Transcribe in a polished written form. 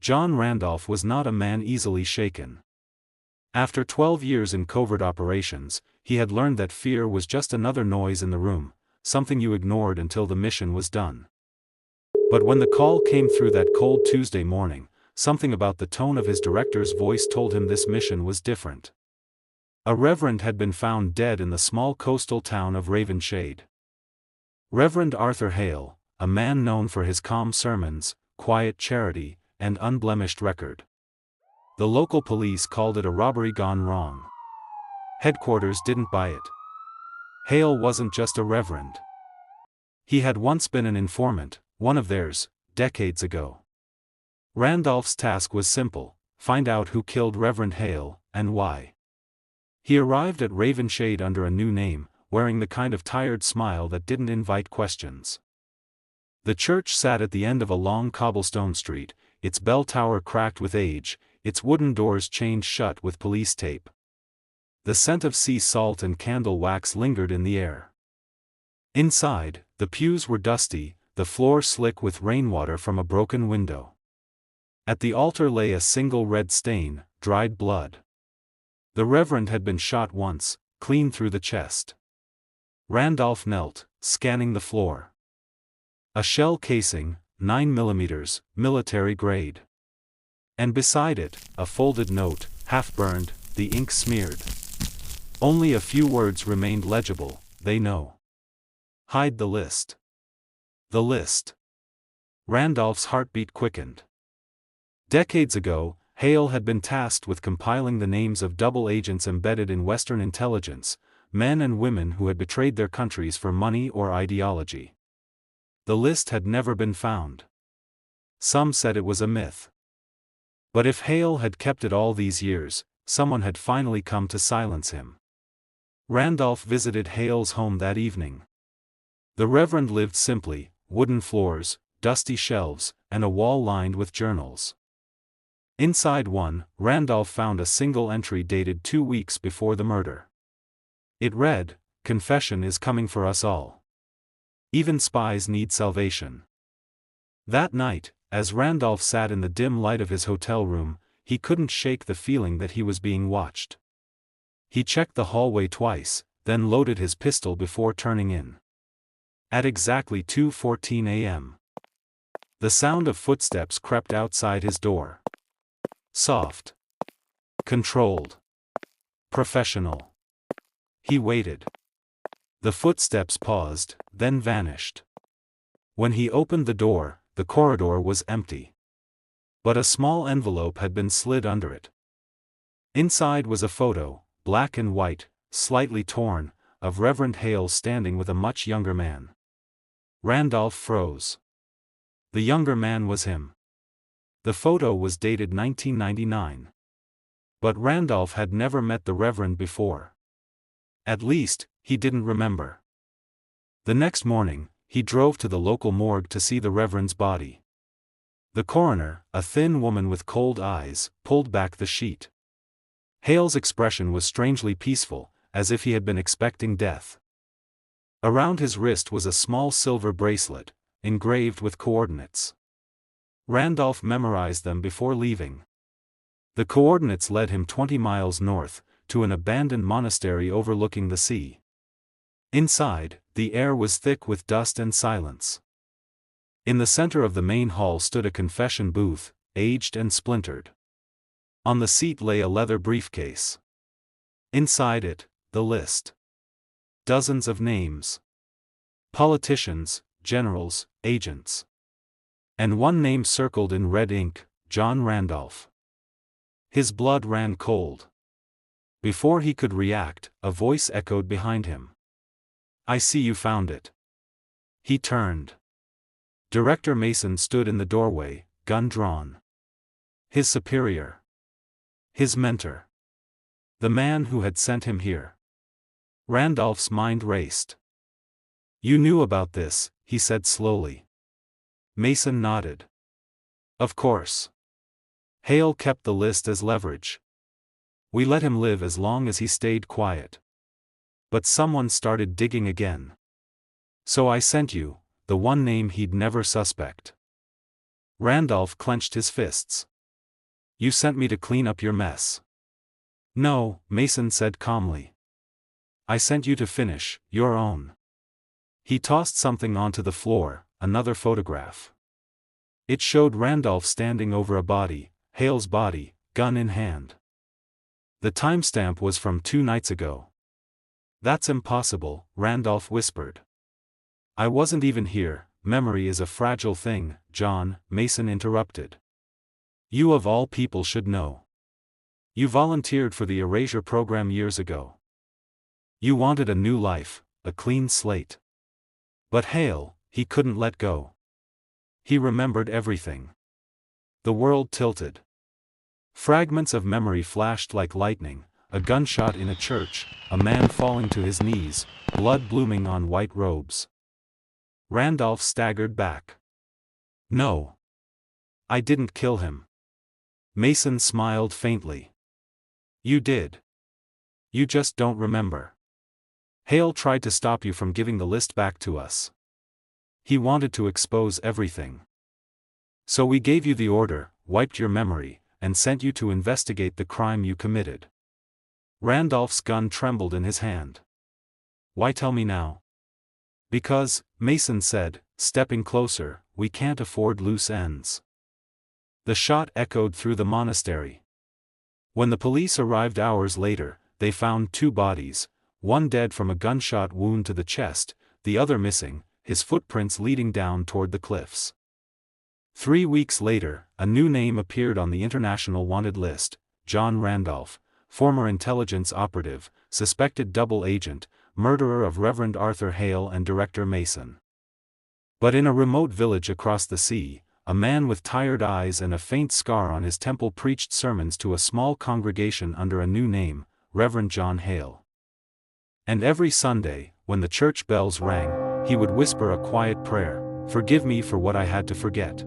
John Randolf was not a man easily shaken. After 12 years in covert operations, he had learned that fear was just another noise in the room, something you ignored until the mission was done. But when the call came through that cold Tuesday morning, something about the tone of his director's voice told him this mission was different. A reverend had been found dead in the small coastal town of Ravenshade. Reverend Arthur Hale, a man known for his calm sermons, quiet charity, and unblemished record. The local police called it a robbery gone wrong. Headquarters didn't buy it. Hale wasn't just a reverend. He had once been an informant, one of theirs, decades ago. Randolph's task was simple: find out who killed Reverend Hale, and why. He arrived at Ravenshade under a new name, wearing the kind of tired smile that didn't invite questions. The church sat at the end of a long cobblestone street, its bell tower cracked with age, its wooden doors chained shut with police tape. The scent of sea salt and candle wax lingered in the air. Inside, the pews were dusty, the floor slick with rainwater from a broken window. At the altar lay a single red stain, dried blood. The reverend had been shot once, clean through the chest. Randolph knelt, scanning the floor. A shell casing, 9mm, military grade. And beside it, a folded note, half-burned, the ink smeared. Only a few words remained legible: they know. Hide the list. The list. Randolph's heartbeat quickened. Decades ago, Hale had been tasked with compiling the names of double agents embedded in Western intelligence, men and women who had betrayed their countries for money or ideology. The list had never been found. Some said it was a myth. But if Hale had kept it all these years, someone had finally come to silence him. Randolph visited Hale's home that evening. The Reverend lived simply: wooden floors, dusty shelves, and a wall lined with journals. Inside one, Randolph found a single entry dated 2 weeks before the murder. It read, "Confession is coming for us all. Even spies need salvation." That night, as Randolph sat in the dim light of his hotel room, he couldn't shake the feeling that he was being watched. He checked the hallway twice, then loaded his pistol before turning in. At exactly 2:14 a.m. the sound of footsteps crept outside his door. Soft. Controlled. Professional. He waited. The footsteps paused, then vanished. When he opened the door, the corridor was empty. But a small envelope had been slid under it. Inside was a photo, black and white, slightly torn, of Reverend Hale standing with a much younger man. Randolph froze. The younger man was him. The photo was dated 1999. But Randolph had never met the Reverend before. At least, he didn't remember. The next morning, he drove to the local morgue to see the Reverend's body. The coroner, a thin woman with cold eyes, pulled back the sheet. Hale's expression was strangely peaceful, as if he had been expecting death. Around his wrist was a small silver bracelet, engraved with coordinates. Randolph memorized them before leaving. The coordinates led him 20 miles north, to an abandoned monastery overlooking the sea. Inside, the air was thick with dust and silence. In the center of the main hall stood a confession booth, aged and splintered. On the seat lay a leather briefcase. Inside it, the list. Dozens of names. Politicians, generals, agents. And one name circled in red ink: John Randolph. His blood ran cold. Before he could react, a voice echoed behind him. "I see you found it." He turned. Director Mason stood in the doorway, gun drawn. His superior. His mentor. The man who had sent him here. Randolph's mind raced. "You knew about this," he said slowly. Mason nodded. "Of course. Hale kept the list as leverage. We let him live as long as he stayed quiet. But someone started digging again. So I sent you, the one name he'd never suspect." Randolph clenched his fists. You sent me to clean up your mess. No, Mason said calmly. I sent you to finish your own. He tossed something onto the floor, another photograph. It showed Randolph standing over a body, Hale's body, gun in hand. The timestamp was from 2 nights ago. That's impossible, Randolph whispered. I wasn't even here. Memory is a fragile thing, John, Mason interrupted. You of all people should know. You volunteered for the erasure program years ago. You wanted a new life, a clean slate. But Hale, he couldn't let go. He remembered everything. The world tilted. Fragments of memory flashed like lightning, a gunshot in a church, a man falling to his knees, blood blooming on white robes. Randolph staggered back. No. I didn't kill him. Mason smiled faintly. You did. You just don't remember. Hale tried to stop you from giving the list back to us. He wanted to expose everything. So we gave you the order, wiped your memory, and sent you to investigate the crime you committed. Randolph's gun trembled in his hand. Why tell me now? Because, Mason said, stepping closer, we can't afford loose ends. The shot echoed through the monastery. When the police arrived hours later, they found 2 bodies, one dead from a gunshot wound to the chest, the other missing, his footprints leading down toward the cliffs. 3 weeks later, a new name appeared on the international wanted list, John Randolph, former intelligence operative, suspected double agent, murderer of Reverend Arthur Hale and Director Mason. But in a remote village across the sea, a man with tired eyes and a faint scar on his temple preached sermons to a small congregation under a new name, Reverend John Hale. And every Sunday, when the church bells rang, he would whisper a quiet prayer, "Forgive me for what I had to forget."